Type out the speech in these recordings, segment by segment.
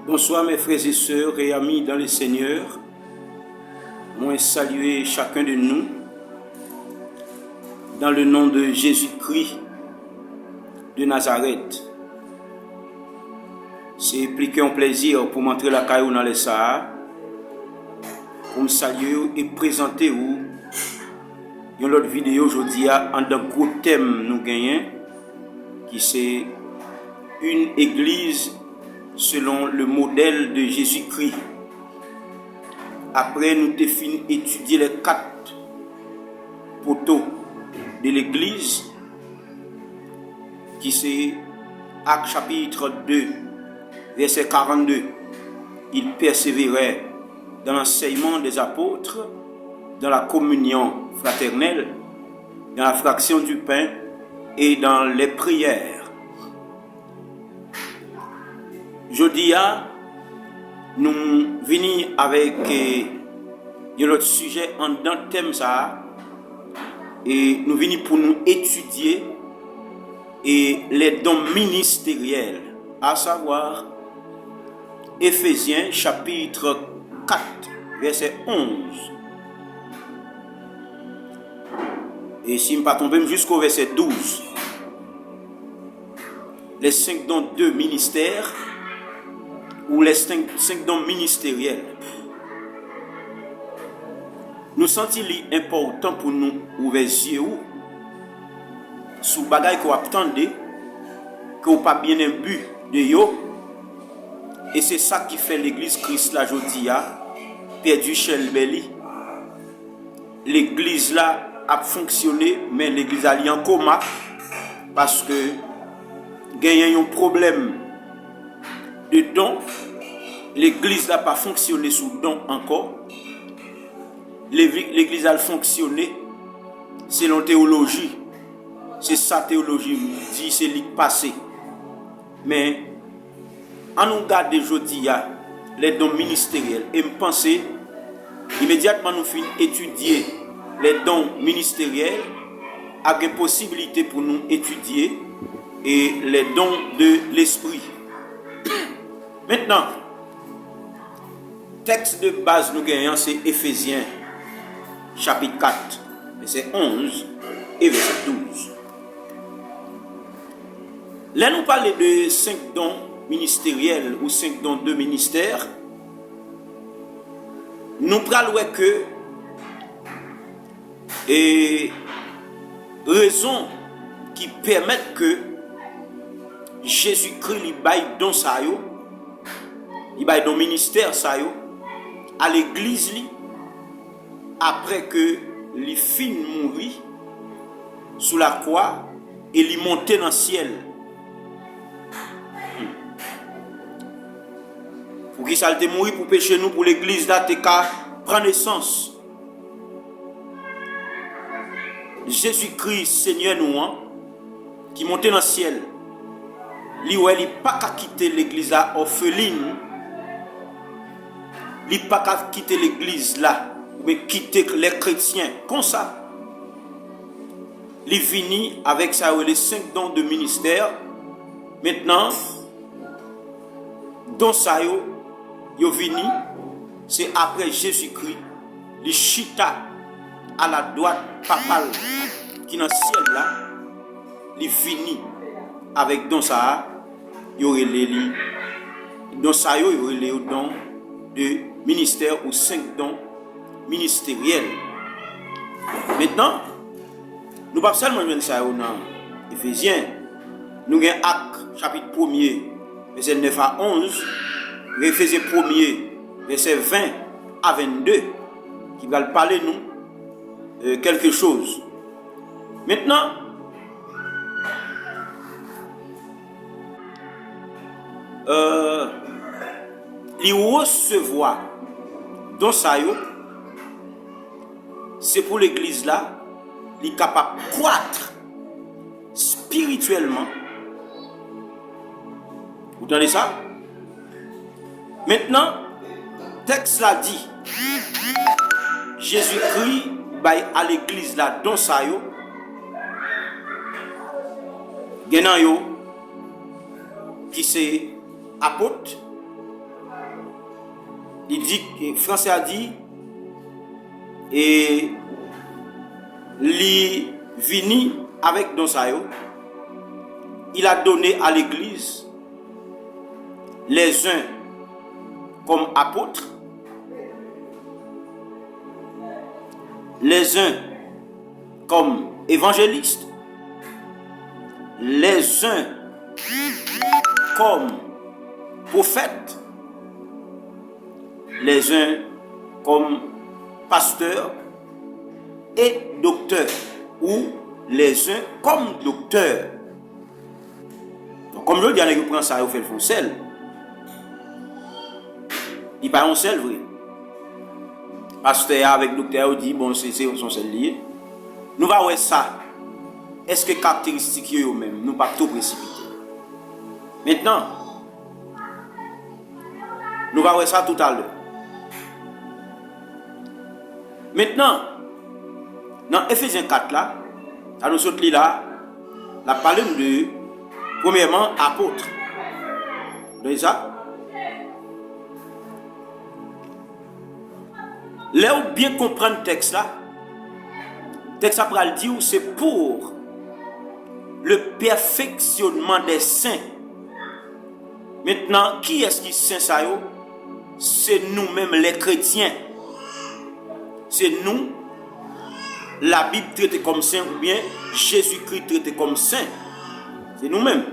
Bonsoir mes frères et sœurs et amis dans le Seigneur. Moi saluer chacun de nous dans le nom de Jésus-Christ de Nazareth. C'est plus qu'un plaisir pour montrer la caillou dans les Sahara, pour me saluer et présenter vous une autre vidéo aujourd'hui en d'un gros thème nous gagnons qui c'est une église selon le modèle de Jésus-Christ. Après, nous avons fini d'étudier les 4 poteaux de l'église, qui c'est Actes chapitre 2, verset 42. Il persévérait dans l'enseignement des apôtres, dans la communion fraternelle, dans la fraction du pain et dans les prières. Jeudi, nous venons avec un autre sujet en dans le thème ça, et nous venons pour nous étudier les dons ministériels, à savoir Éphésiens chapitre 4, verset 11. Et si je ne me pas tromper jusqu'au verset 12. Les 5 dons de ministère ou les 5 dons ministériels. Nous sentons important pour nous ouvrir les yeux sous bagaille qu'on attendait, que vous pas bien un but de yo. Et c'est ça qui fait l'église Christ la jodia perdu chez le belli. L'église là a fonctionné, mais l'église a lié en coma parce que gagne un problème de don. L'église n'a pas fonctionné sous don encore. L'église a fonctionné selon théologie. C'est sa théologie dit, c'est l'île passé. Mais en nous garde aujourd'hui les dons ministériels et me penser immédiatement nous finissons étudier les dons ministériels avec une possibilité pour nous étudier et les dons de l'esprit. Maintenant, texte de base nous gagnons, c'est Éphésiens chapitre 4, verset 11 et verset 12. Là, nous parlons de 5 dons ministériels ou 5 dons de ministère. Nous parlons que et raisons qui permettent que Jésus-Christ lui baille don ça yo, il baille don ministère ça yo à l'église li après que li fin mourir sous la croix et li monter dans le ciel. Pour qui ça te mourir pour pécher nous pour l'église là te ka prendre naissance. Jésus-Christ Seigneur nous qui montait dans le ciel. Li ouais li pas qu'à quitter l'église là orpheline. Li pas qu'à quitter l'église là mais quitter les chrétiens comme ça. Li vini avec ça les 5 dons de ministère. Maintenant dans ça yo vini c'est après Jésus-Christ li chita à la droite papale qui dans le ciel là li vini avec don ça yo relé don ça yo relé don de ministère ou 5 dons ministériels. Maintenant nous pas seulement même ça dans Éphésiens, nous avons Actes chapitre 1er verset 9 à 11, Éphésiens 1er verset 20 à 22 qui va parler nous quelque chose. Maintenant li recevoir dans ça yo c'est pour l'église là li capable croître spirituellement. Vous entendez ça? Maintenant texte là dit Jésus-Christ bail à l'église là dans ça yo genan yo qui c'est apôtre, il dit, Français a dit, et li vini avec don sa yo, il a donné à l'église les uns comme apôtres, les uns comme évangélistes, les uns comme prophètes, les uns comme pasteurs et docteurs, ou les uns comme docteurs. Donc, comme je dis, il prend ça, il fait le fond sel. Il pas un sel vrai. Pasteur avec docteur dit bon c'est son sel lié. Nous va voir ça. Est-ce que caractéristiques yo même nous pas tout précipiter. Maintenant nous va voir ça tout à l'heure. Maintenant dans Ephésiens 4 là, à nous autres là, la parle de premièrement apôtre. Vous ça? Là où bien comprendre le texte là, va le dire c'est pour le perfectionnement des saints. Maintenant, qui est-ce qui saint ça yo? C'est nous-mêmes les chrétiens. C'est nous, la Bible traite comme saint ou bien Jésus-Christ traite comme saint. C'est nous-mêmes.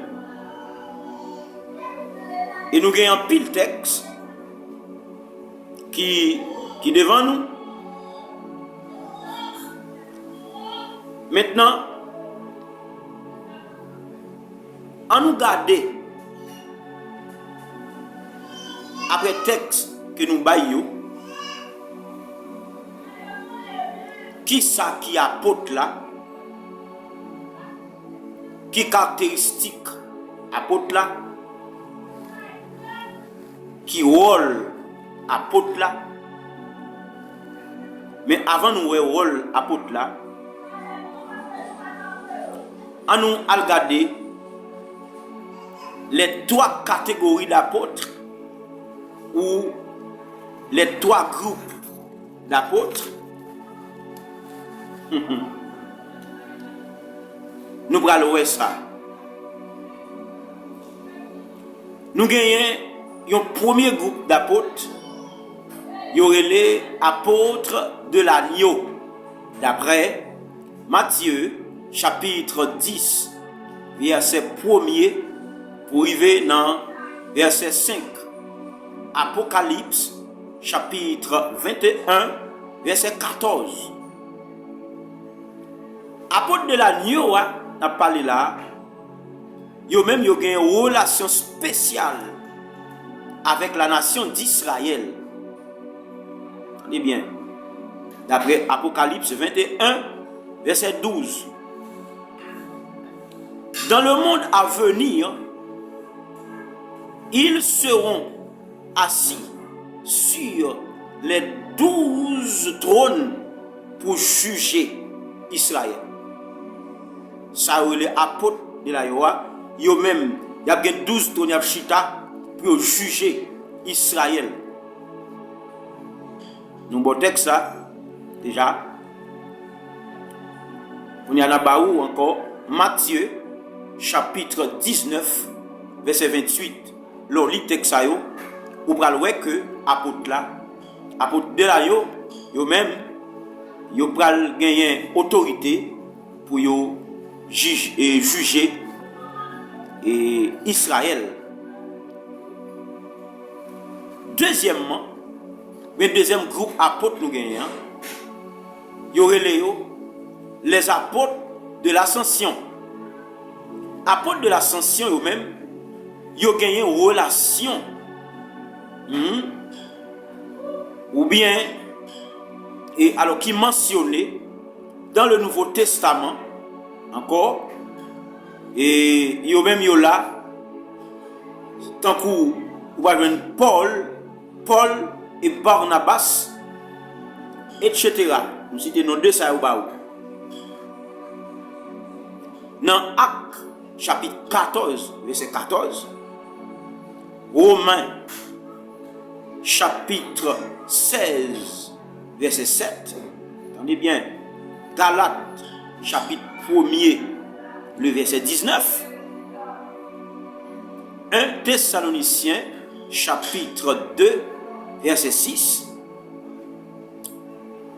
Et nous avons un pile texte qui devant nous. Maintenant, en nous garder après texte que nous baillons, qui ça qui apôtre là, qui caractéristique apôtre là, qui rôle apôtre là. Mais avant nous voir rôle apôtre là, on nous a regardé les trois catégories d'apôtres ou les trois groupes d'apôtres. Nous allons voir ça. Nous gagnons un premier groupe d'apôtres. Il y aurait les apôtres de l'agneau. D'après Matthieu, chapitre 10, verset 1er, pour arriver dans verset 5. Apocalypse, chapitre 21, verset 14. Apôtres de l'agneau, on a parlé là, ils ont une relation spéciale avec la nation d'Israël. Eh bien, d'après Apocalypse 21, verset 12. Dans le monde à venir, ils seront assis sur les 12 trônes pour juger Israël. Ça, les apôtres de la Yoa, eux-mêmes, il y a 12 trônes à chita pour juger Israël. Nous avons texte ça, déjà. On y a là-bas encore, Matthieu, chapitre 19, verset 28. L'on lit texte ça, ou pral ouais que apôtre là, apôtre de la yo même, yo pral gagner autorité pour yo juger Israël. Deuxièmement, le deuxième groupe apôtres nous gagnons, il y aurait les apôtres de l'ascension. Apôtres de l'ascension eux-mêmes, ils ont gagné une relation. Ou bien, et alors qui mentionné dans le Nouveau Testament, encore, et ils ont même là, tant que vous voyez Paul et Barnabas, etc. Nous citons nos deux ça. Dans Actes, chapitre 14, verset 14, Romains, chapitre 16, verset 7. Attendez bien. Galates, chapitre 1er, le verset 19. 1 Thessaloniciens, chapitre 2, verset 6.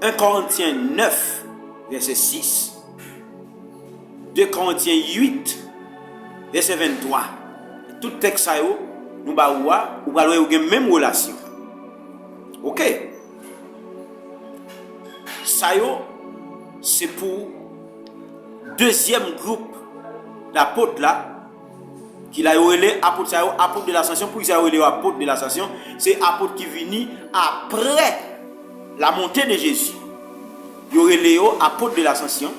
1 Corinthiens 9, verset 6. 2 Corinthiens 8, verset 23. Tout texte ça nous va voir ou va même relation. OK. Ça c'est pour deuxième groupe d'apôtres là qu'il a relé apôtre de l'ascension. Pour qu'il a relé apôtre de l'ascension, c'est apôtre qui vient après la montée de Jésus. Il y aurait les apôtres de l'ascension.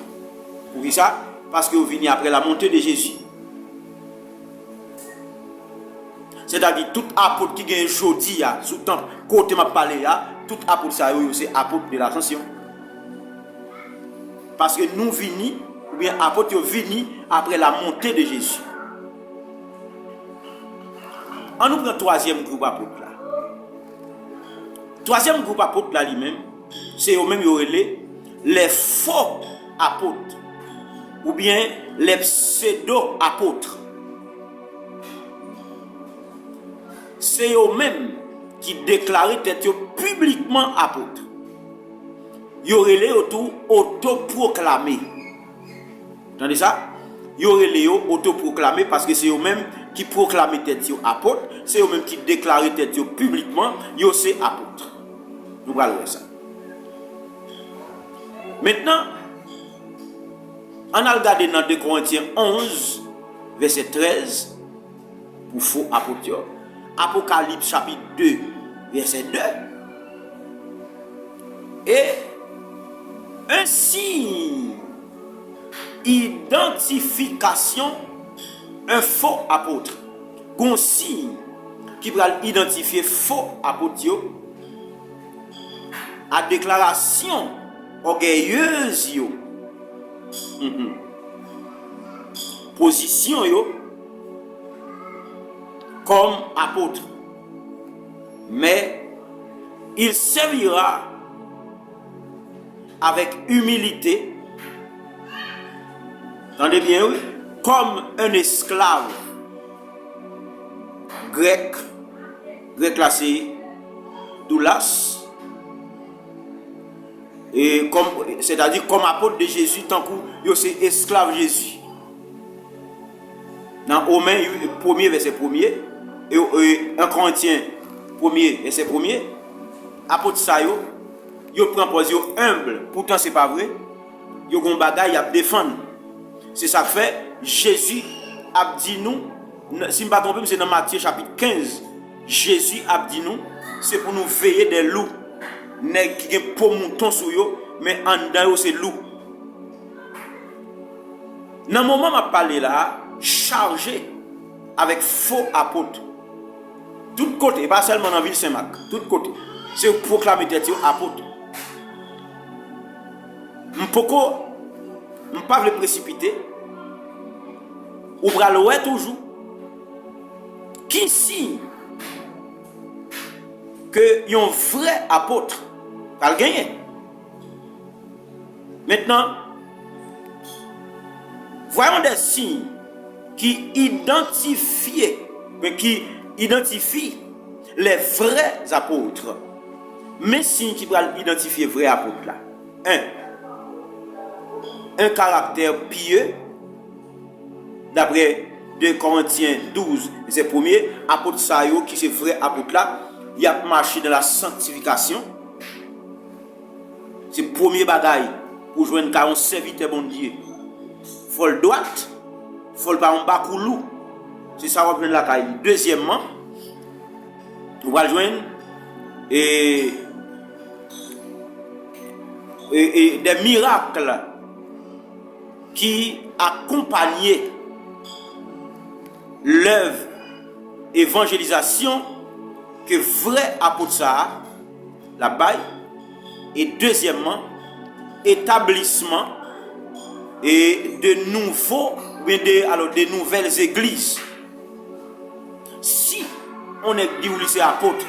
Pour qui ça? Parce qu'il vient après la montée de Jésus. C'est-à-dire tout apôtre qui gagne aujourd'hui, sous temps côté m'a parlé, tout apôtre ça c'est apôtre de l'ascension. Parce que nous venons, ou bien apôtre venus après la montée de Jésus. On nous prend le troisième groupe apôtre là. Troisième groupe apôtre là lui-même, c'est eux-mêmes les faux apôtres ou bien les pseudo-apôtres. C'est eux-mêmes qui déclarent être publiquement apôtres. Ils auraient autoproclamés. Vous entendez ça? Ils auraient autoproclamés parce que c'est eux-mêmes qui proclament être apôtres. C'est eux-mêmes qui déclarent être publiquement. Ils sont apôtres. Nous allons voir ça. Maintenant, on a regardé dans 2 Corinthiens 11, verset 13, pour faux apôtres. Apocalypse chapitre 2, verset 2. Et un signe, identification, un faux apôtre. Un signe qui va identifier faux apôtre à déclaration orgueilleuse yo. Position yo comme apôtre. Mais il servira avec humilité, entendez bien, oui, comme un esclave grec là c'est doulas, et comme, c'est-à-dire comme apôtre de Jésus, tant que c'est esclave Jésus. Dans Romains 1er verset 1er et 1 Corinthiens 1er verset 1er, apôtre ça yo prend position humble, pourtant c'est pas vrai. Yo gon bagaille à défendre. C'est ça que fait Jésus a dit nous, si me pas tromper, c'est dans Matthieu chapitre 15. Jésus a dit nous, c'est pour nous veiller des loups. Nèg qui gen pour mouton sur yo, mais en dedans c'est loup. Dans le moment où je parle là, chargé avec faux apôtres. Tout côté, pas seulement dans la ville Saint-Marc, tout côté. C'est pour proclamer d'être apôtre. Je ne peux pas le précipiter. Ou bral ouais toujours. Qui signe que un vrai apôtre va le gagner. Maintenant, voyons des signes qui identifient les vrais apôtres. Mais signes qui vont identifier les vrais apôtres là. Un caractère pieux, d'après 2 Corinthiens 12, c'est le premier apôtre Sayo qui c'est vrai apôtre là, il a marché dans la sanctification. C'est le premier bagaille pour jouer un caron serviteur bon Dieu. Faut le droite, faut le pas un bakoulou. C'est ça qu'on prend la caille. Deuxièmement, on va joindre et des miracles qui accompagnaient l'œuvre évangélisation que vrai apôtre ça la baille. Et deuxièmement, établissement et de nouveaux de nouvelles églises. Si on est dit c'est apôtre,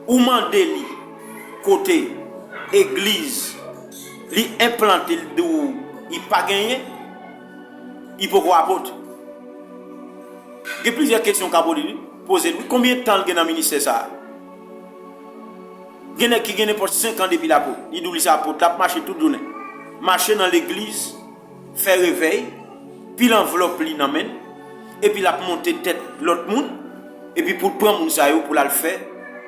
ou mandé li côté église li implanté d'où il pas gagné il peut quoi apôtre. Il y a plusieurs questions qu'a poser. Combien de temps il y a dans le ministère ça? Il y a qui gagne pour 5 ans depuis l'apôtre. Il dit ça apôtre, il a marché toute journée. Marcher dans l'église, faire réveil, puis l'enveloppe li n'amène et puis la monter tête l'autre monde et puis pour prendre moun ça yo pour la le faire,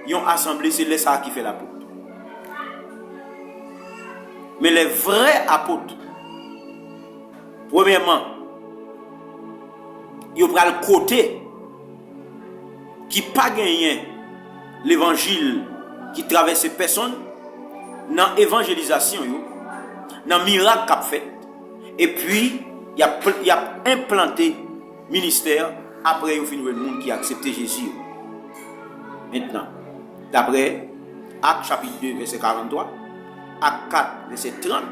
ils ont assemblé c'est les ça qui fait l'apôtre. Mais les vrais apôtres, premièrement, ils ont pris le côté qui pas gagné l'évangile qui traverse ces personnes dans l'évangélisation, dans le miracle qu'a fait, et puis il a implanté ministère après il finit le monde qui a accepté Jésus. Maintenant, d'après Acte chapitre 2 verset 43, Acte 4 verset 30,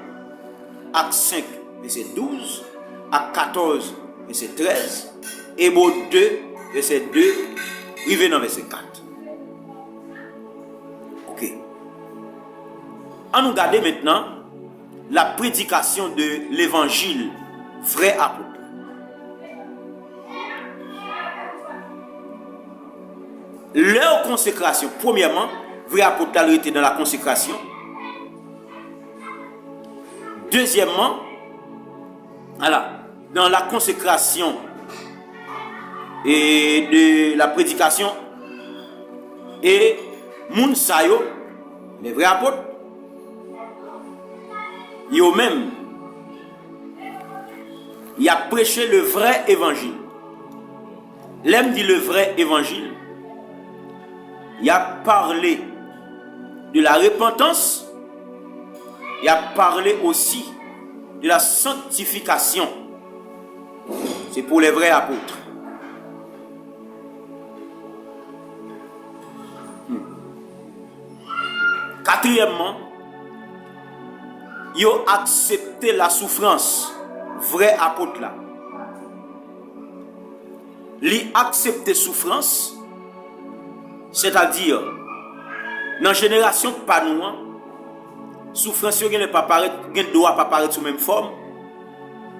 Acte 5 verset 12, Acte 14 verset 13, Hébreux 2 verset 2, arrivé dans verset 4. Ok. On nous regarde maintenant la prédication de l'évangile vrai apôtre. Leur consécration, premièrement, vrai apôtre était dans la consécration. Deuxièmement, voilà, dans la consécration et de la prédication et moun sa yo, les vrais apôtres, yo même, il a prêché le vrai évangile. L'aime dit le vrai évangile. Il a parlé de la repentance. Il a parlé aussi de la sanctification. C'est pour les vrais apôtres. Quatrièmement, ils ont accepté la souffrance. Vrai apôtre là. Ils ont accepté souffrance, c'est-à-dire, dans la génération pas nous, souffrance ne pas paraître, ne doit pas paraître sous même forme,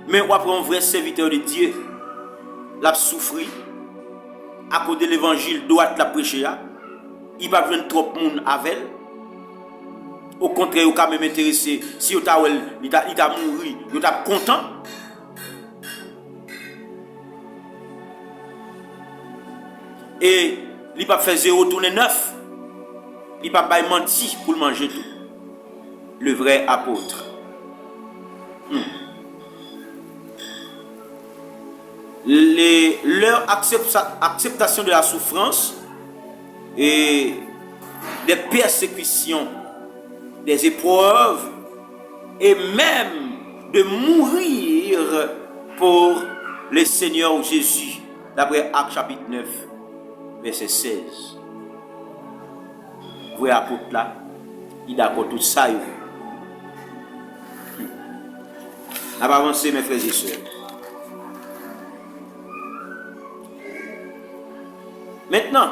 mais on prend un vrai serviteur de Dieu, l'a souffri, à cause de l'évangile, doit la prêcher, il va venir trop de monde avec elle. Au contraire, il quand même intéressé, si il a mouru, il est content. Et il ne peut pas faire 0 tourner 9. Il ne peut pas mentir pour manger tout. Le vrai apôtre. Leur acceptation de la souffrance et des persécutions, des épreuves et même de mourir pour le Seigneur Jésus, d'après Acte chapitre 9, verset 16. Vous voyez l'apôtre là, il est d'accord tout ça. On va avancer mes frères et sœurs. Maintenant,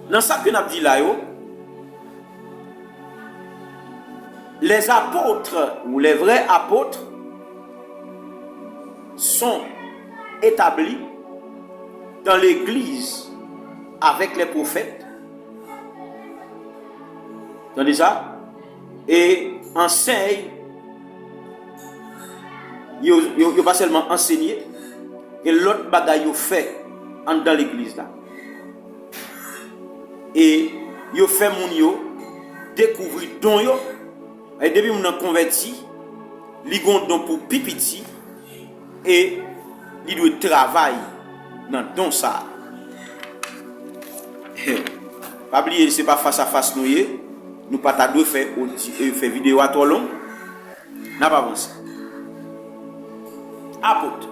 dans ça que nous avons dit là, les apôtres ou les vrais apôtres sont établis dans l'église avec les prophètes. Entendez ça? Et enseignent. Ils ne pas seulement enseigner, et l'autre bagaille ils fait dans l'église là. Et ils fait moun yo découvrir don yo. Et depuis moun converti, li gon don pour pipiti et il doit travailler dans don ça. Pas oublier c'est pas face à face nous pas ta deux faire vidéo à trop long. N'a pas avancé. Apôtre.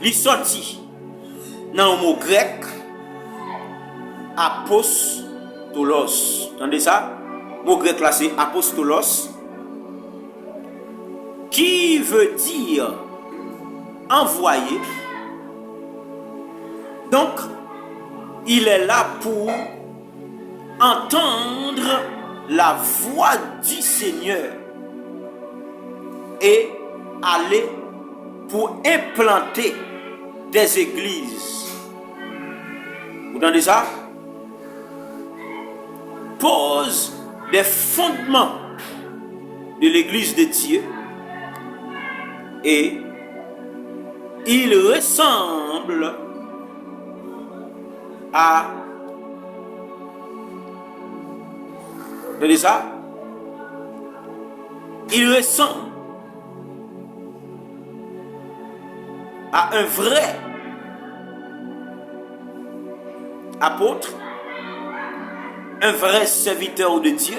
Li sorti dans le mot grec apostolos. Entendez ça? Le mot grec là c'est apostolos qui veut dire envoyé Donc, il est là pour entendre la voix du Seigneur et aller pour implanter des églises. Vous entendez ça? Pose des fondements de l'église de Dieu et il ressemble à... Vous entendez ça? Il ressemble à un vrai apôtre, un vrai serviteur de Dieu.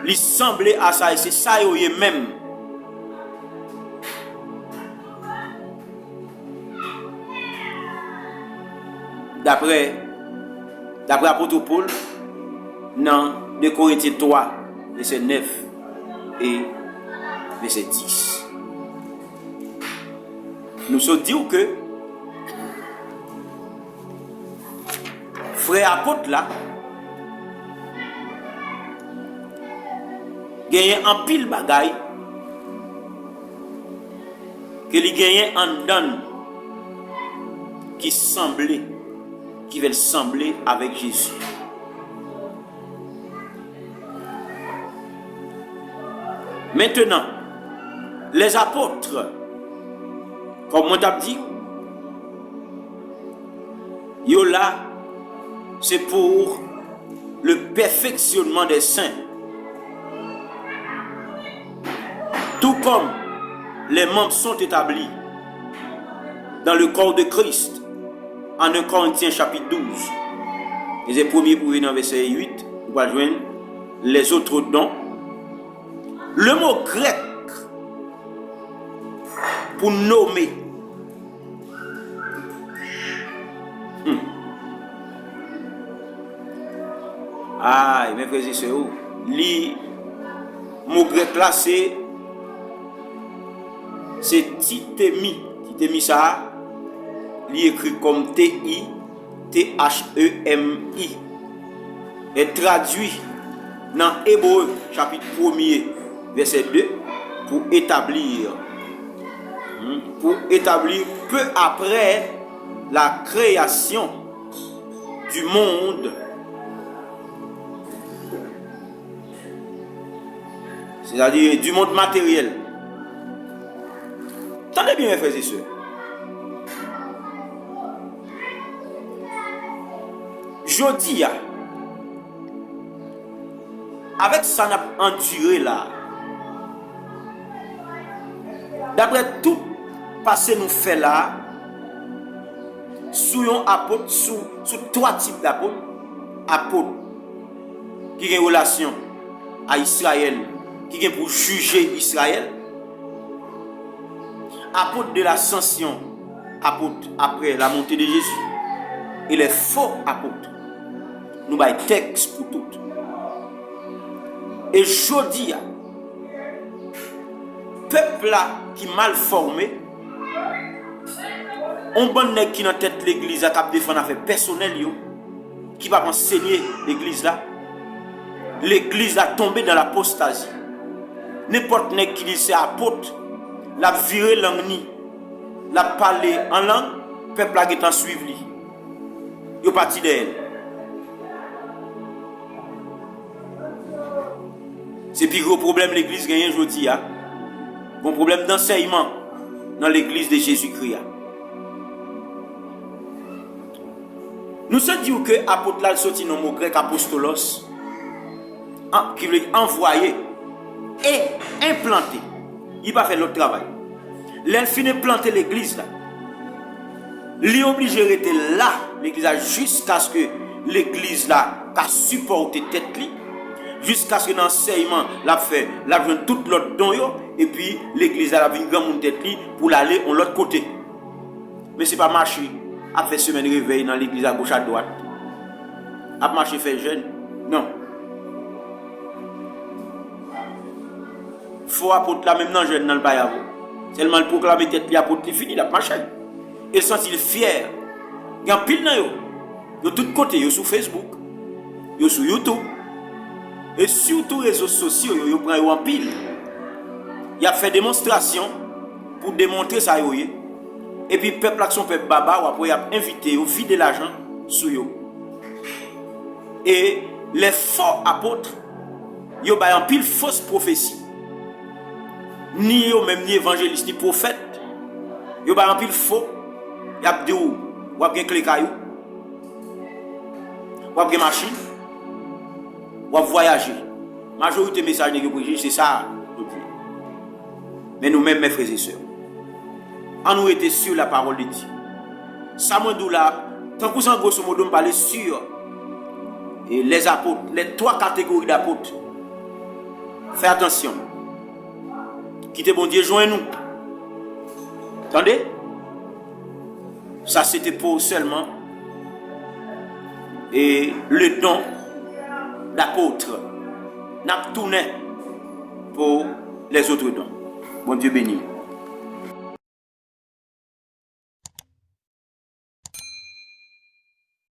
Il semblait à ça, et c'est ça il est même. D'après l'apôtre Paul, dans 2 Corinthiens 3, verset 9 et verset 10. Nous sommes dit que frère apôtre là, gagne en pile bagaille que lui gagne en donne qui veulent sembler avec Jésus. Maintenant, les apôtres, comme on t'a dit, yo là, c'est pour le perfectionnement des saints. Tout comme les membres sont établis dans le corps de Christ, en 1 Corinthiens chapitre 12, et c'est premier pour venir dans verset 8, on va joindre les autres dons. Le mot grec pour nommer mes frères et sœurs, le mot grec là c'est Tithemi. Tithemi ça, il écrit comme T-I-T-H-E-M-I et traduit dans Hébreu chapitre 1er verset 2 pour établir peu après la création du monde, c'est-à-dire du monde matériel. Tenez bien mes frères et sœurs. Jodi, avec ça n'a enduré là, d'après tout passé nous fait là, sous un apôtre, sous trois types d'apôtres. Apôtre qui a une relation à Israël, qui est pour juger Israël. Apôtre de l'ascension, apôtre après la montée de Jésus. Et les faux apôtres. Nous avons un texte pour tout. Et jodi, peuple là qui mal formé, on bon nèg qui dans tête l'église a cap défendre affaire personnelle yo, qui va enseigner l'église là. L'église a tombé dans l'apostasie. N'importe nèg qui dit c'est apôtre, l'a viré langue ni, l'a parlé en langue, peuple a getan suivre li. Yo parti d'elle. C'est plus gros problème l'église gagne aujourd'hui. Bon problème d'enseignement dans l'église de Jésus-Christ. Nous sommes dit que apôtre là sorti dans le mot grec apostolos, qui veut dire envoyer et implanter. Il va faire l'autre travail. L'elle finit de planter l'église là. Il est obligé de rester là, l'église là, jusqu'à ce que l'église là a supporté tête li. Jusqu'à ce que l'enseignement l'a fait, l'a vu tout l'autre don yo, et puis l'église a vu grand monde tête li pour l'aller de l'autre côté. Mais c'est pas marcher à faire semaine réveil dans l'église à gauche à droite. À marcher faire jeune. Non. Faut apôtre là même dans jeune dans le bail. Seulement le proclamer tête li apôtre li fini la marcher. et sentir fier. Il y a pile dans eux. De tous côtés, yo sur Facebook, yo sur YouTube, et surtout les réseaux sociaux, yo prend en pile. Il a fait démonstration pour démontrer ça yo. Et puis peuple avec son peuple baba, ou après il a invité, ou vider l'argent sur yo. Et les faux apôtres, yo ba en pile fausse prophétie. Ni yo même ni évangéliste ni prophète, yo ba en pile faux. Y a dit ou a bien clé caillou, ou a bien machine, ou a voyager. Majorité message que vous c'est ça. Mais nous-mêmes, mes frères et sœurs, en nous était sur la parole de Dieu. Ça m'a dit là, tant que ça, grosso modo, me parler sur les apôtres, les trois catégories d'apôtres. Faites attention. Quittez bon Dieu, joignez-nous. Attendez? Ça, c'était pour seulement et le don d'apôtre n'a tourné pour les autres dons. Bon Dieu béni.